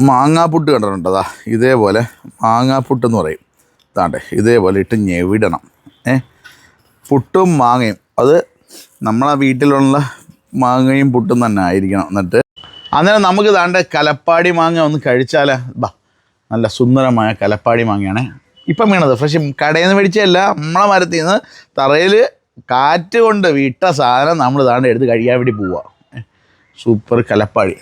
മാങ്ങാപ്പുട്ട് കണ്ടിട്ടുണ്ട്. അതാ ഇതേപോലെ മാങ്ങാപ്പുട്ടെന്ന് പറയും. താണ്ടെ ഇതേപോലെ ഇട്ട് ഞെവിടണം. പുട്ടും മാങ്ങയും അത് നമ്മളെ വീട്ടിലുള്ള മാങ്ങയും പുട്ടും തന്നെ ആയിരിക്കണം. എന്നിട്ട് അന്നേരം നമുക്ക് താണ്ടെ കലപ്പാടി മാങ്ങ ഒന്ന് കഴിച്ചാൽ നല്ല സുന്ദരമായ കലപ്പാടി മാങ്ങയാണ് ഇപ്പം വീണത്. ഫ്രഷ് കടയിൽ നിന്ന് മേടിച്ചതല്ല, നമ്മളെ മരത്തിൽ നിന്ന് തറയിൽ കാറ്റ് കൊണ്ട് വിട്ട സാധനം നമ്മൾ താണ്ടെ എടുത്ത് കഴിക്കാൻ വേണ്ടി പോവുക. സൂപ്പർ കലപ്പാടി.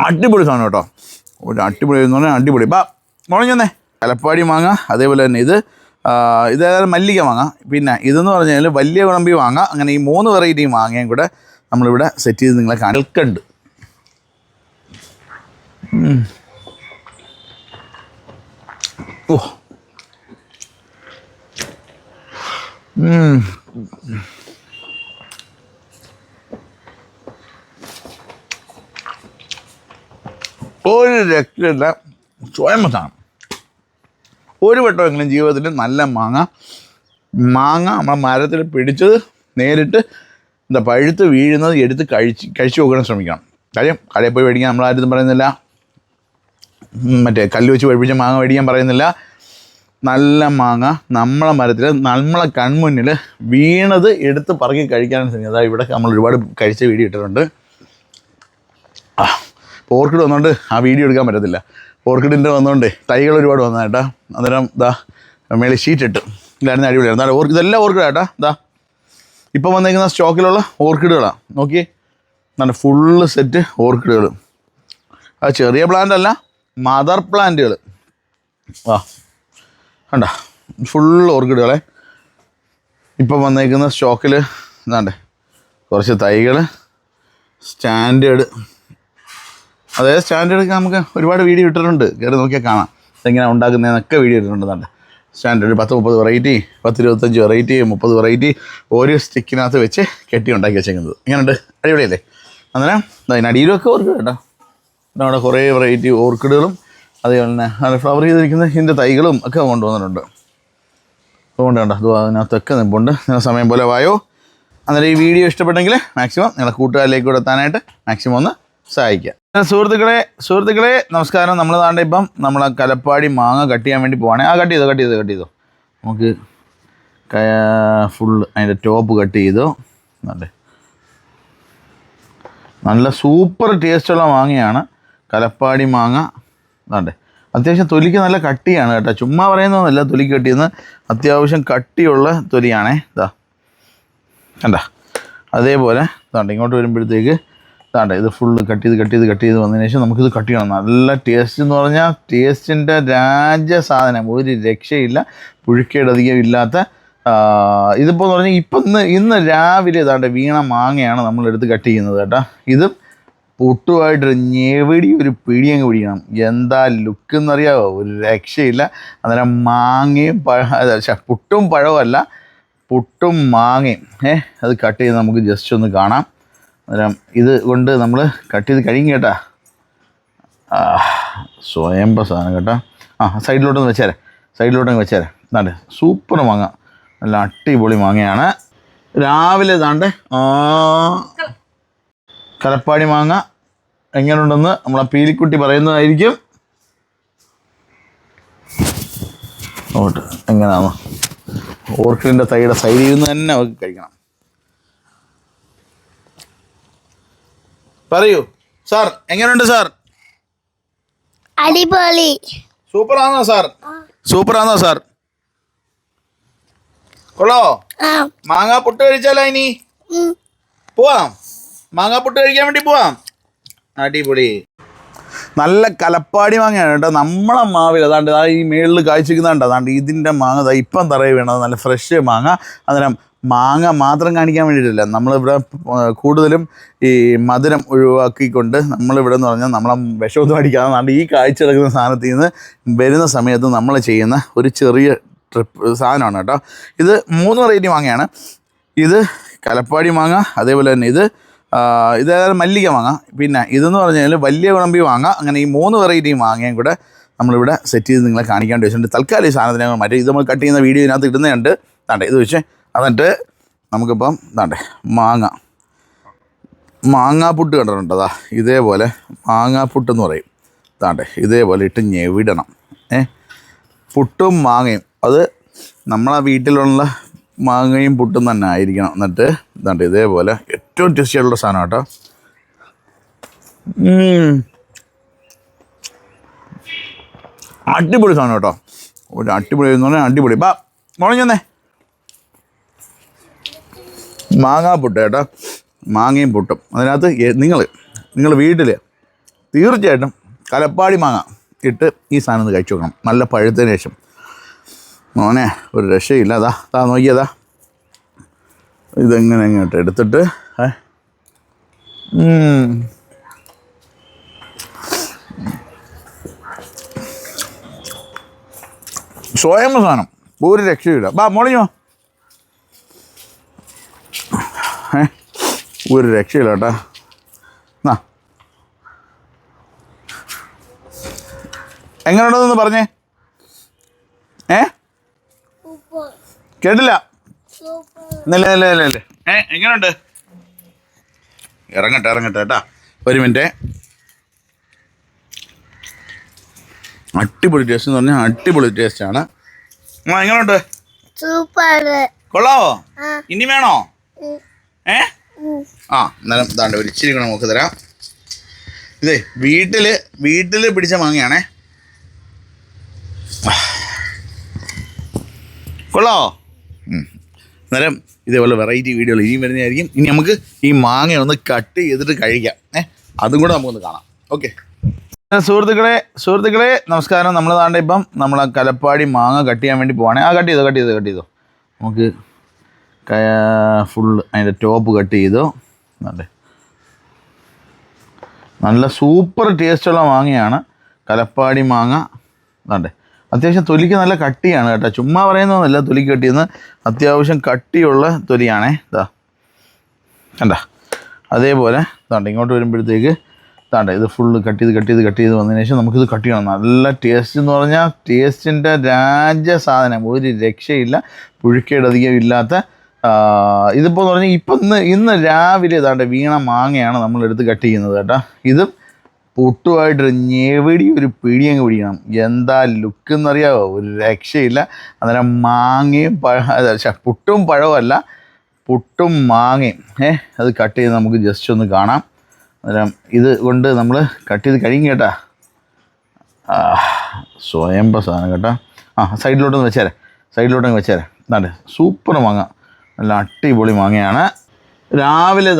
അടിപൊളി സാധനം കേട്ടോ. ഒരു അടിപൊളി എന്ന് പറഞ്ഞാൽ അടിപൊളി. മുളഞ്ഞേ കലപ്പാടി മാങ്ങ. അതേപോലെ തന്നെ ഇതേതായാലും മല്ലിക മാങ്ങ. പിന്നെ ഇതെന്ന് പറഞ്ഞാൽ വലിയ കുളമ്പി മാങ്ങ. അങ്ങനെ ഈ 3 വെറൈറ്റി മാങ്ങയും കൂടെ നമ്മളിവിടെ സെറ്റ് ചെയ്ത് നിങ്ങളെ കാണിക്കുന്നുണ്ട്. ഒരു രക്ഷയില്ല. സ്വയംഭസാണ്. ഒരു വട്ടമെങ്കിലും ജീവിതത്തിൽ നല്ല മാങ്ങ നമ്മളെ മരത്തിൽ പിടിച്ചത് നേരിട്ട് പഴുത്ത് വീഴുന്നത് എടുത്ത് കഴിച്ചു നോക്കാൻ ശ്രമിക്കണം. കാര്യം കടയിൽ പോയി മേടിക്കാൻ നമ്മളാരും പറയുന്നില്ല, മറ്റേ കല്ല് വെച്ച് പഠിപ്പിച്ച മാങ്ങ മേടിക്കാൻ പറയുന്നില്ല. നല്ല മാങ്ങ നമ്മളെ മരത്തിൽ നമ്മളെ കൺമുന്നിൽ വീണത് എടുത്ത് പറക്കി കഴിക്കാനും ശ്രമിക്കുക. അതായത് ഇവിടെ നമ്മൾ ഒരുപാട് കഴിച്ച വീഡിയോ ഇട്ടിട്ടുണ്ട്. ഓർക്കിഡ് വന്നുകൊണ്ട് ആ വീഡിയോ എടുക്കാൻ പറ്റത്തില്ല. ഓർക്കിഡിൻ്റെ വന്നുകൊണ്ട് തൈകൾ ഒരുപാട് വന്നേട്ടാ. അന്നേരം മേളിൽ ഷീറ്റ് ഇട്ട് ഇല്ലായിരുന്നു. അടിപൊളിയായിരുന്നു. അതായത് ഇതെല്ലാം ഓർക്കിഡാട്ടാ. ഇപ്പം വന്നേക്കുന്ന സ്റ്റോക്കിലുള്ള ഓർക്കിഡുകളാണ്. നോക്കിയേ, നല്ല ഫുള്ള് സെറ്റ് ഓർക്കിഡുകൾ. അത് ചെറിയ പ്ലാന്റ് അല്ല, മദർ പ്ലാന്റുകൾ. കണ്ട ഫുള്ള് ഓർക്കിഡുകളെ. ഇപ്പം വന്നേക്കുന്ന സ്റ്റോക്കിൽ എന്താണ്ടേ കുറച്ച് തൈകൾ സ്റ്റാൻഡേർഡ്. അതായത് സ്റ്റാൻഡേർഡൊക്കെ നമുക്ക് ഒരുപാട് വീഡിയോ ഇട്ടിട്ടുണ്ട്, കയറി നോക്കിയാൽ കാണാം എങ്ങനെയാണ് ഉണ്ടാക്കുന്നതെന്നൊക്കെ വീഡിയോ ഇട്ടിട്ടുണ്ട്. താണ്ടെ സ്റ്റാൻഡേർഡ് 10-30 വെറൈറ്റി, 10-25 വെറൈറ്റി, 30 വെറൈറ്റി ഒരു സ്റ്റിക്കിനകത്ത് വെച്ച് കെട്ടി ഉണ്ടാക്കി വെച്ചേക്കുന്നത്. ഇങ്ങനെയുണ്ട്, അടിപൊളിയല്ലേ? അന്നേരം അതിനടിയിലൊക്കെ ഓർക്കിഡ് കേട്ടോ. അവിടെ കുറേ വെറൈറ്റി ഓർക്കിഡുകളും അതേപോലെ തന്നെ നല്ല ഫ്ലവർ ചെയ്തിരിക്കുന്ന ഇതിൻ്റെ തൈകളും ഒക്കെ കൊണ്ടുവന്നിട്ടുണ്ട്. അതുകൊണ്ട് കണ്ടോ അതിനകത്തൊക്കെ നിൽപ്പുണ്ട്. നിങ്ങൾ സമയം പോലെ വായോ. അന്നേരം ഈ വീഡിയോ ഇഷ്ടപ്പെട്ടെങ്കിൽ മാക്സിമം നിങ്ങളെ കൂട്ടുകാരിലേക്ക് കൂടെ എത്താനായിട്ട് മാക്സിമം ഒന്ന് സഹായിക്കുക. സുഹൃത്തുക്കളെ നമസ്കാരം. നമ്മൾ താണ്ടെ ഇപ്പം നമ്മളെ കലപ്പാടി മാങ്ങ കട്ട് ചെയ്യാൻ വേണ്ടി പോവാണേ. കട്ട് ചെയ്തോ. നമുക്ക് ഫുള്ള് അതിൻ്റെ ടോപ്പ് കട്ട് ചെയ്തോ. നല്ല സൂപ്പർ ടേസ്റ്റുള്ള മാങ്ങയാണ് കലപ്പാടി മാങ്ങ. അത്യാവശ്യം തൊലിക്ക് നല്ല കട്ടിയാണ് കേട്ടോ. ചുമ്മാ പറയുന്നതൊന്നുമല്ല, തൊലിക്ക് കട്ടിയെന്ന് അത്യാവശ്യം കട്ടിയുള്ള തൊലിയാണേ. കണ്ട അതേപോലെ ഇങ്ങോട്ട് വരുമ്പോഴത്തേക്ക് ഇത് ഫുള്ള് കട്ട് ചെയ്ത് വന്നതിന് ശേഷം നമുക്കിത് കട്ട് ചെയ്യണം. നല്ല ടേസ്റ്റ് എന്ന് പറഞ്ഞാൽ ടേസ്റ്റിൻ്റെ സാധനം, ഒരു രക്ഷയില്ല. പുഴുക്കേടധികം ഇല്ലാത്ത ഇതിപ്പോൾ എന്ന് പറഞ്ഞാൽ ഇന്ന് രാവിലെ വീണ മാങ്ങയാണ് നമ്മളെടുത്ത് കട്ട് ചെയ്യുന്നത് കേട്ടോ. ഇതും പുട്ടുമായിട്ടൊരു ഞെവിടി ഒരു പിടിയങ്ങ് പിടിക്കണം. എന്താ ലുക്ക് എന്നറിയാമോ? ഒരു രക്ഷയില്ല. അന്നേരം മാങ്ങയും പുട്ടും പഴവുമല്ല, പുട്ടും മാങ്ങയും അത് കട്ട് ചെയ്ത് നമുക്ക് ജസ്റ്റ് ഒന്ന് കാണാം. അന്നേരം ഇത് കൊണ്ട് നമ്മൾ കട്ട് ചെയ്ത് കഴിയും കേട്ടാ. സ്വയംഭ സാധനം കേട്ടോ. സൈഡിലോട്ടൊന്ന് വെച്ചേരെ. എന്നാണ്ട് സൂപ്പർ മാങ്ങ, നല്ല അടിപൊളി മാങ്ങയാണ്. രാവിലെ കലപ്പാടി മാങ്ങ എങ്ങനെയുണ്ടെന്ന് നമ്മളെ പീലിക്കുട്ടി പറയുന്നതായിരിക്കും. എങ്ങനെയാണോ ഓർക്കിഡിൻ്റെ തൈയുടെ സൈഡിൽ നിന്ന് തന്നെ നമുക്ക് കഴിക്കണം. പറയൂ സാർ, എങ്ങനെയുണ്ട് സാർ? അടിപൊളി. സൂപ്പറാണോ സാർ? കൊള്ളോ? മാങ്ങാ പുട്ട് കഴിച്ചാലോ? ഇനി പോവാം, മാങ്ങാ പുട്ട് കഴിക്കാൻ വേണ്ടി പോവാം. അടിപൊളി. നല്ല കലപ്പാടി മാങ്ങയാണ് കേട്ടോ. നമ്മളെ മാവിൽ അതാണ്ട് ഈ മേളിൽ കാഴ്ചക്കുന്നുണ്ട്. അതാണ്ട് ഇതിൻ്റെ മാങ്ങ ഇപ്പം തറയിൽ വീണത് നല്ല ഫ്രഷ് മാങ്ങ. അന്നേരം മാങ്ങ മാത്രം കാണിക്കാൻ വേണ്ടിയിട്ടില്ല, നമ്മളിവിടെ കൂടുതലും ഈ മധുരം ഒഴിവാക്കിക്കൊണ്ട് നമ്മളിവിടെ എന്ന് പറഞ്ഞാൽ നമ്മളെ വിഷമൊന്നും അടിക്കാതെ നാണ്ട് ഈ കാഴ്ച എടുക്കുന്ന സാധനത്തിൽ നിന്ന് വരുന്ന സമയത്ത് നമ്മൾ ചെയ്യുന്ന ഒരു ചെറിയ സാധനമാണ് കേട്ടോ. ഇത് 3 വെറൈറ്റി മാങ്ങയാണ്. ഇത് കലപ്പാടി മാങ്ങ, അതേപോലെ തന്നെ ഇതേതായാലും മല്ലിക മാങ്ങ. പിന്നെ ഇതെന്ന് പറഞ്ഞാൽ വലിയ കുളമ്പി മാങ്ങ. അങ്ങനെ ഈ 3 വെറൈറ്റി മാങ്ങയും കൂടെ നമ്മളിവിടെ സെറ്റ് ചെയ്ത് നിങ്ങളെ കാണിക്കാൻ വേണ്ടി വെച്ചിട്ടുണ്ട്. തൽക്കാലം ഈ സാധനത്തിന് മറ്റേ ഇത് നമ്മൾ കട്ട് ചെയ്യുന്ന വീഡിയോ ഇതിനകത്ത് ഇടുന്നുണ്ട്. താണ്ടെ ഇത് വെച്ച് എന്നിട്ട് നമുക്കിപ്പം താണ്ടെ മാങ്ങാപ്പുട്ട് കണ്ടിട്ടുണ്ട്. അതാ ഇതേപോലെ മാങ്ങാപ്പുട്ടെന്ന് പറയും. താണ്ടെ ഇതേപോലെ ഇട്ട് ഞെവിടണം. പുട്ടും മാങ്ങയും അത് നമ്മളെ വീട്ടിലുള്ള മാങ്ങയും പുട്ടും തന്നെ ആയിരിക്കണം. എന്നിട്ട് ഇതാണ്ട് ഇതേപോലെ ഏറ്റവും ടേസ്റ്റി ആയിട്ടുള്ള സാധനം കേട്ടോ. അടിപൊളി സാധനം കേട്ടോ. ഒരു അടിപൊളി എന്ന് പറഞ്ഞാൽ അടിപൊളി. മുളഞ്ഞേ മാങ്ങാപ്പുട്ട് കേട്ടോ. മാങ്ങയും പുട്ടും അതിനകത്ത് നിങ്ങൾ വീട്ടിൽ തീർച്ചയായിട്ടും കലപ്പാടി മാങ്ങ ഇട്ട് ഈ സാധനം ഒന്ന് കഴിച്ചു നോക്കണം. നല്ല പഴുത്തതിന് ശേഷം മോനെ ഒരു രക്ഷയില്ല. അതാ നോക്കിയതാ ഇതെങ്ങനെ ഇങ്ങോട്ട് എടുത്തിട്ട് സ്വയം സാധനം ഒരു രക്ഷയില്ല. മോളിഞ്ഞോ ഒരു രക്ഷയില്ല കേട്ടാ. എങ്ങനെയുണ്ടെന്ന് പറഞ്ഞേ. കേട്ടില്ല. എങ്ങനെയുണ്ട്? ഇറങ്ങട്ടെ കേട്ടാ. ഒരു മിനിറ്റ്. അടിപൊളി ടേസ്റ്റ് എന്ന് പറഞ്ഞാൽ അടിപൊളി ടേസ്റ്റാണ്. എങ്ങനെയുണ്ട്? കൊള്ളാവോ? ഇനി വേണോ? എന്നാലും ഇതാണ്ട് ഒരു ഇച്ചിരി കൂടെ നമുക്ക് തരാം. ഇതേ വീട്ടിൽ പിടിച്ച മാങ്ങയാണേ. കൊള്ളാവോ? അന്നേരം ഇതേപോലെ വെറൈറ്റി വീഡിയോകൾ ഇനിയും വരുന്നതായിരിക്കും. ഇനി നമുക്ക് ഈ മാങ്ങ ഒന്ന് കട്ട് ചെയ്തിട്ട് കഴിക്കാം. അതും കൂടെ നമുക്കൊന്ന് കാണാം. ഓക്കെ സുഹൃത്തുക്കളെ നമസ്കാരം. നമ്മൾ താണ്ടെ ഇപ്പം നമ്മളെ കലപ്പാടി മാങ്ങ കട്ട് ചെയ്യാൻ വേണ്ടി പോവാണേ. കട്ട് ചെയ്തോ നമുക്ക് ഫുള്ള് അതിൻ്റെ ടോപ്പ് കട്ട് ചെയ്തോ. നല്ല സൂപ്പർ ടേസ്റ്റുള്ള മാങ്ങയാണ് കലപ്പാടി മാങ്ങ. അത്യാവശ്യം തൊലിക്ക് നല്ല കട്ടിയാണ് കേട്ടോ. ചുമ്മാ പറയുന്നതൊന്നുമല്ല. തൊലിക്ക് കട്ടിയെന്ന് അത്യാവശ്യം കട്ടിയുള്ള തൊലിയാണേ. കണ്ട അതേപോലെ ഇങ്ങോട്ട് വരുമ്പോഴത്തേക്ക് ഇത് ഫുള്ള് കട്ട് ചെയ്ത് വന്നതിന് ശേഷം നമുക്കിത് കട്ട് ചെയ്യണം. നല്ല ടേസ്റ്റ് എന്ന് പറഞ്ഞാൽ ടേസ്റ്റിൻ്റെ സാധനം, ഒരു രക്ഷയില്ല. പുഴുക്കേട് അധികം ഇല്ലാത്ത ഇതിപ്പോൾ എന്ന് പറഞ്ഞാൽ ഇന്ന് രാവിലെ വീണ മാങ്ങയാണ് നമ്മളെടുത്ത് കട്ട് ചെയ്യുന്നത് കേട്ടോ. ഇതും പുട്ടുമായിട്ടൊരു ഞെവിടി ഒരു പിടിയങ്ങ് പിടിക്കണം. എന്താ ലുക്ക് എന്നറിയാമോ? ഒരു രക്ഷയില്ല. അന്നേരം മാങ്ങയും പുട്ടും പഴവുമല്ല, പുട്ടും മാങ്ങയും അത് കട്ട് ചെയ്ത് നമുക്ക് ജസ്റ്റ് ഒന്ന് കാണാം. അന്നേരം ഇത് കൊണ്ട് നമ്മൾ കട്ട് ചെയ്ത് കഴിയും കേട്ടാ. സ്വയംഭ സാധനം കേട്ടോ. സൈഡിലോട്ടൊന്ന് വെച്ചേരെ. എന്നാണ്ട് സൂപ്പർ മാങ്ങ, നല്ല അടിപൊളി മാങ്ങയാണ്. രാവിലെ